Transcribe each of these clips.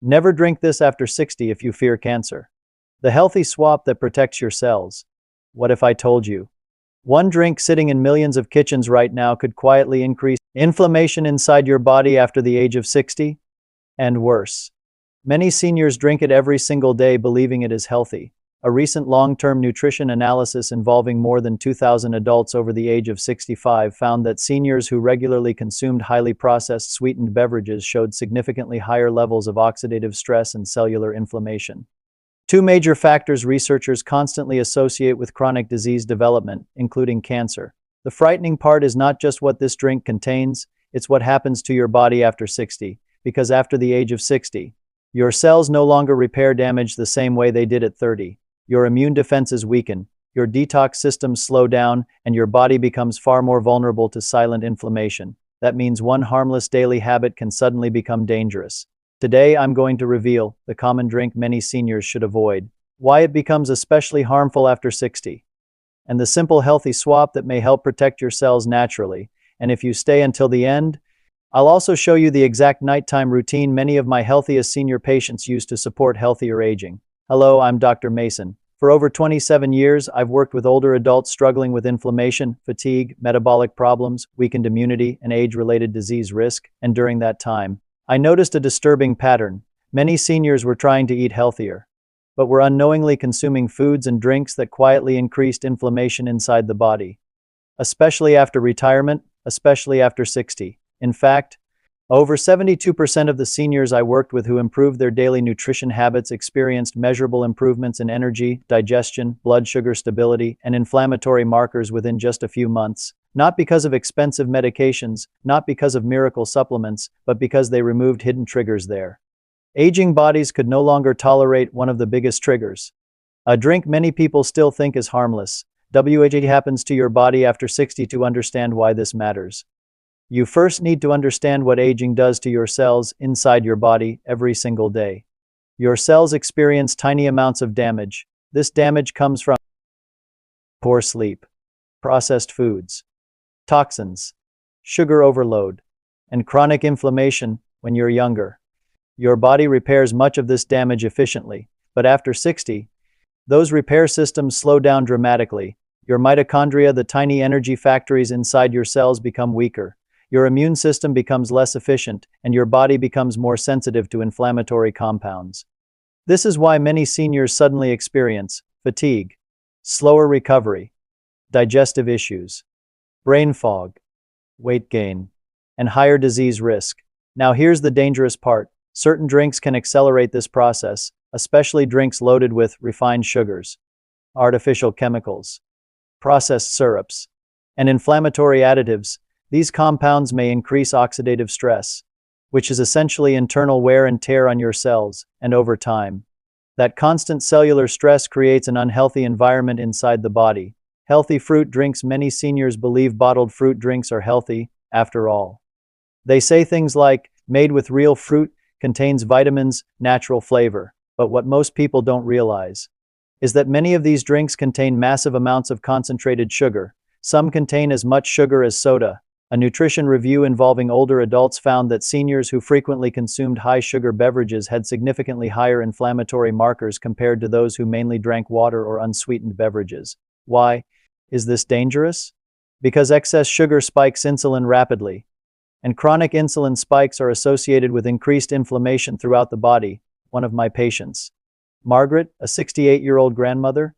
Never drink this after 60 if you fear cancer. The healthy swap that protects your cells. What if I told you? One drink sitting in millions of kitchens right now could quietly increase inflammation inside your body after the age of 60? And worse. Many seniors drink it every single day believing it is healthy. A recent long-term nutrition analysis involving more than 2,000 adults over the age of 65 found that seniors who regularly consumed highly processed sweetened beverages showed significantly higher levels of oxidative stress and cellular inflammation. Two major factors researchers constantly associate with chronic disease development, including cancer. The frightening part is not just what this drink contains, it's what happens to your body after 60, because after the age of 60, your cells no longer repair damage the same way they did at 30. Your immune defenses weaken, your detox systems slow down, and your body becomes far more vulnerable to silent inflammation. That means one harmless daily habit can suddenly become dangerous. Today, I'm going to reveal the common drink many seniors should avoid, why it becomes especially harmful after 60, and the simple healthy swap that may help protect your cells naturally. And if you stay until the end, I'll also show you the exact nighttime routine many of my healthiest senior patients use to support healthier aging. Hello, I'm Dr. Mason. For over 27 years, I've worked with older adults struggling with inflammation, fatigue, metabolic problems, weakened immunity, and age-related disease risk, and during that time, I noticed a disturbing pattern. Many seniors were trying to eat healthier, but were unknowingly consuming foods and drinks that quietly increased inflammation inside the body, especially after retirement, especially after 60. In fact, over 72% of the seniors I worked with who improved their daily nutrition habits experienced measurable improvements in energy, digestion, blood sugar stability, and inflammatory markers within just a few months. Not because of expensive medications, not because of miracle supplements, but because they removed hidden triggers there. Aging bodies could no longer tolerate one of the biggest triggers. A drink many people still think is harmless. What happens to your body after 60 to understand why this matters. You first need to understand what aging does to your cells inside your body every single day. Your cells experience tiny amounts of damage. This damage comes from poor sleep, processed foods, toxins, sugar overload, and chronic inflammation when you're younger. Your body repairs much of this damage efficiently, but after 60, those repair systems slow down dramatically. Your mitochondria, the tiny energy factories inside your cells, become weaker. Your immune system becomes less efficient, and your body becomes more sensitive to inflammatory compounds. This is why many seniors suddenly experience fatigue, slower recovery, digestive issues, brain fog, weight gain, and higher disease risk. Now here's the dangerous part. Certain drinks can accelerate this process, especially drinks loaded with refined sugars, artificial chemicals, processed syrups, and inflammatory additives. These compounds may increase oxidative stress, which is essentially internal wear and tear on your cells, and over time, that constant cellular stress creates an unhealthy environment inside the body. Healthy fruit drinks. Many seniors believe bottled fruit drinks are healthy, after all. They say things like, made with real fruit, contains vitamins, natural flavor. But what most people don't realize is that many of these drinks contain massive amounts of concentrated sugar. Some contain as much sugar as soda. A nutrition review involving older adults found that seniors who frequently consumed high-sugar beverages had significantly higher inflammatory markers compared to those who mainly drank water or unsweetened beverages. Why is this dangerous? Because excess sugar spikes insulin rapidly, and chronic insulin spikes are associated with increased inflammation throughout the body. One of my patients, Margaret, a 68-year-old grandmother,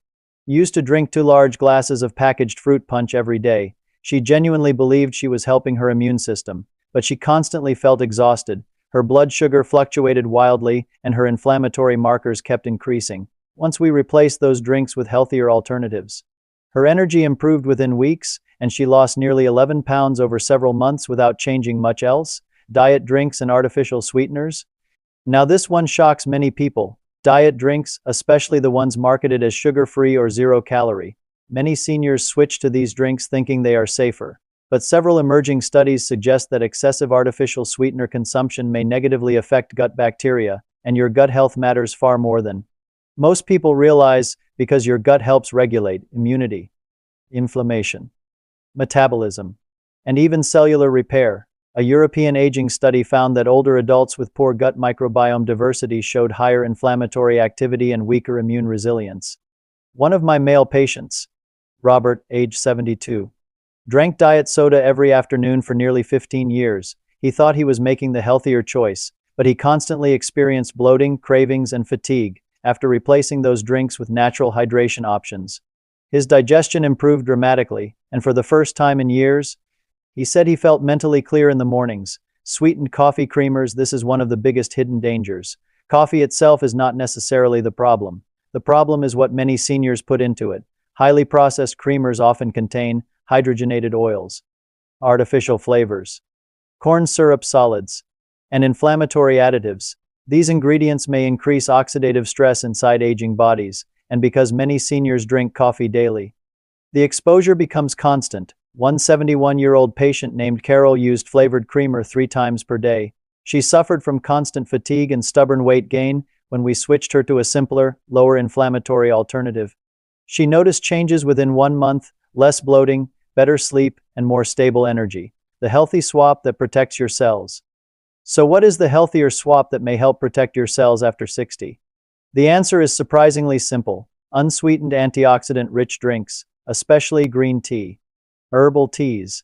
used to drink 2 large glasses of packaged fruit punch every day. She genuinely believed she was helping her immune system, but she constantly felt exhausted. Her blood sugar fluctuated wildly, and her inflammatory markers kept increasing. Once we replaced those drinks with healthier alternatives, her energy improved within weeks, and she lost nearly 11 pounds over several months without changing much else. Diet drinks and artificial sweeteners. Now this one shocks many people. Diet drinks, especially the ones marketed as sugar-free or zero-calorie. Many seniors switch to these drinks thinking they are safer, but several emerging studies suggest that excessive artificial sweetener consumption may negatively affect gut bacteria, and your gut health matters far more than most people realize, because your gut helps regulate immunity, inflammation, metabolism, and even cellular repair. A European aging study found that older adults with poor gut microbiome diversity showed higher inflammatory activity and weaker immune resilience. One of my male patients, Robert, age 72, drank diet soda every afternoon for nearly 15 years. He thought he was making the healthier choice, but he constantly experienced bloating, cravings, and fatigue after replacing those drinks with natural hydration options. His digestion improved dramatically, and for the first time in years, he said he felt mentally clear in the mornings. Sweetened coffee creamers, this is one of the biggest hidden dangers. Coffee itself is not necessarily the problem. The problem is what many seniors put into it. Highly processed creamers often contain hydrogenated oils, artificial flavors, corn syrup solids, and inflammatory additives. These ingredients may increase oxidative stress inside aging bodies, and because many seniors drink coffee daily, the exposure becomes constant. One 71-year-old patient named Carol used flavored creamer 3 times per day. She suffered from constant fatigue and stubborn weight gain. When we switched her to a simpler, lower inflammatory alternative, she noticed changes within 1 month: less bloating, better sleep, and more stable energy. The healthy swap that protects your cells. So what is the healthier swap that may help protect your cells after 60? The answer is surprisingly simple: unsweetened antioxidant-rich drinks, especially green tea, herbal teas,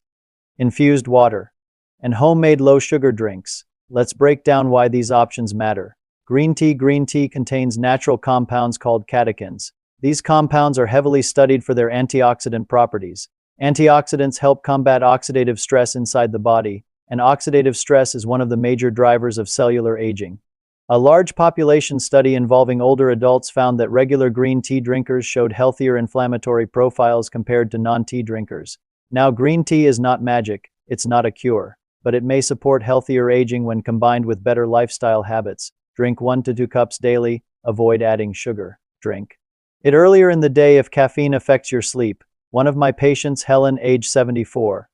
infused water, and homemade low-sugar drinks. Let's break down why these options matter. Green tea contains natural compounds called catechins. These compounds are heavily studied for their antioxidant properties. Antioxidants help combat oxidative stress inside the body, and oxidative stress is one of the major drivers of cellular aging. A large population study involving older adults found that regular green tea drinkers showed healthier inflammatory profiles compared to non-tea drinkers. Now, green tea is not magic, it's not a cure, but it may support healthier aging when combined with better lifestyle habits. Drink 1 to 2 cups daily, avoid adding sugar. Drink it earlier in the day if caffeine affects your sleep. One of my patients, Helen, age 74,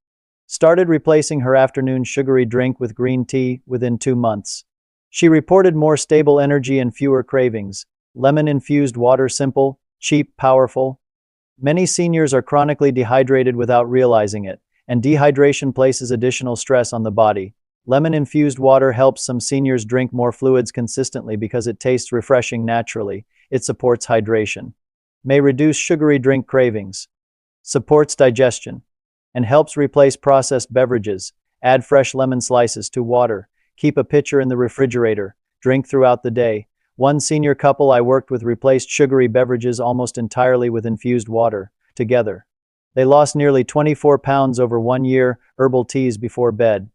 started replacing her afternoon sugary drink with green tea within 2 months. She reported more stable energy and fewer cravings. Lemon-infused water, simple, cheap, powerful. Many seniors are chronically dehydrated without realizing it, and dehydration places additional stress on the body. Lemon-infused water helps some seniors drink more fluids consistently because it tastes refreshing naturally. It supports hydration, may reduce sugary drink cravings, supports digestion, and helps replace processed beverages. Add fresh lemon slices to water. Keep a pitcher in the refrigerator. Drink throughout the day. One senior couple I worked with replaced sugary beverages almost entirely with infused water. Together, they lost nearly 24 pounds over 1 year. Herbal teas before bed.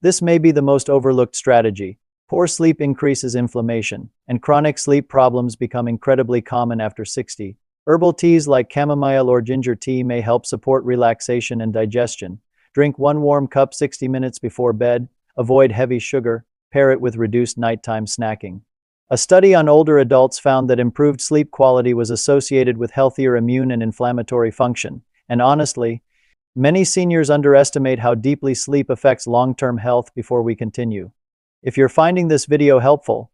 This may be the most overlooked strategy. Poor sleep increases inflammation, and chronic sleep problems become incredibly common after 60. Herbal teas like chamomile or ginger tea may help support relaxation and digestion. Drink 1 warm cup 60 minutes before bed. Avoid heavy sugar. Pair it with reduced nighttime snacking. A study on older adults found that improved sleep quality was associated with healthier immune and inflammatory function. And honestly, many seniors underestimate how deeply sleep affects long-term health. Before we continue, if you're finding this video helpful,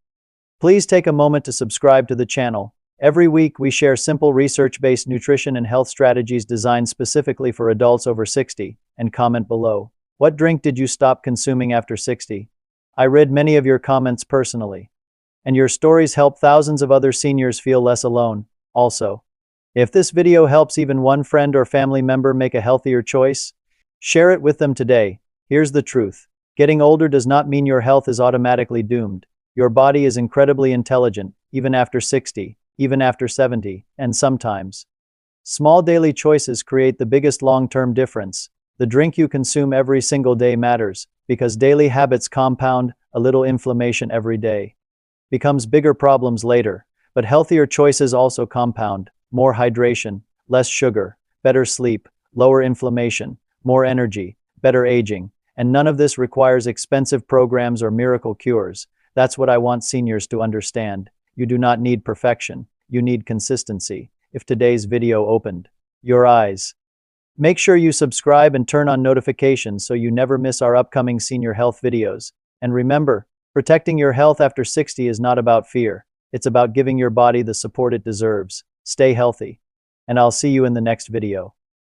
please take a moment to subscribe to the channel. Every week we share simple research-based nutrition and health strategies designed specifically for adults over 60, and comment below. What drink did you stop consuming after 60? I read many of your comments personally, and your stories help thousands of other seniors feel less alone. Also, if this video helps even one friend or family member make a healthier choice, share it with them today. Here's the truth. Getting older does not mean your health is automatically doomed. Your body is incredibly intelligent, even after 60, even after 70, and sometimes small daily choices create the biggest long-term difference. The drink you consume every single day matters, because daily habits compound. A little inflammation every day becomes bigger problems later, but healthier choices also compound. More hydration, less sugar, better sleep, lower inflammation, more energy, better aging, and none of this requires expensive programs or miracle cures. That's what I want seniors to understand. You do not need perfection, you need consistency. If today's video opened your eyes, make sure you subscribe and turn on notifications so you never miss our upcoming senior health videos. And remember, protecting your health after 60 is not about fear. It's about giving your body the support it deserves. Stay healthy, and I'll see you in the next video.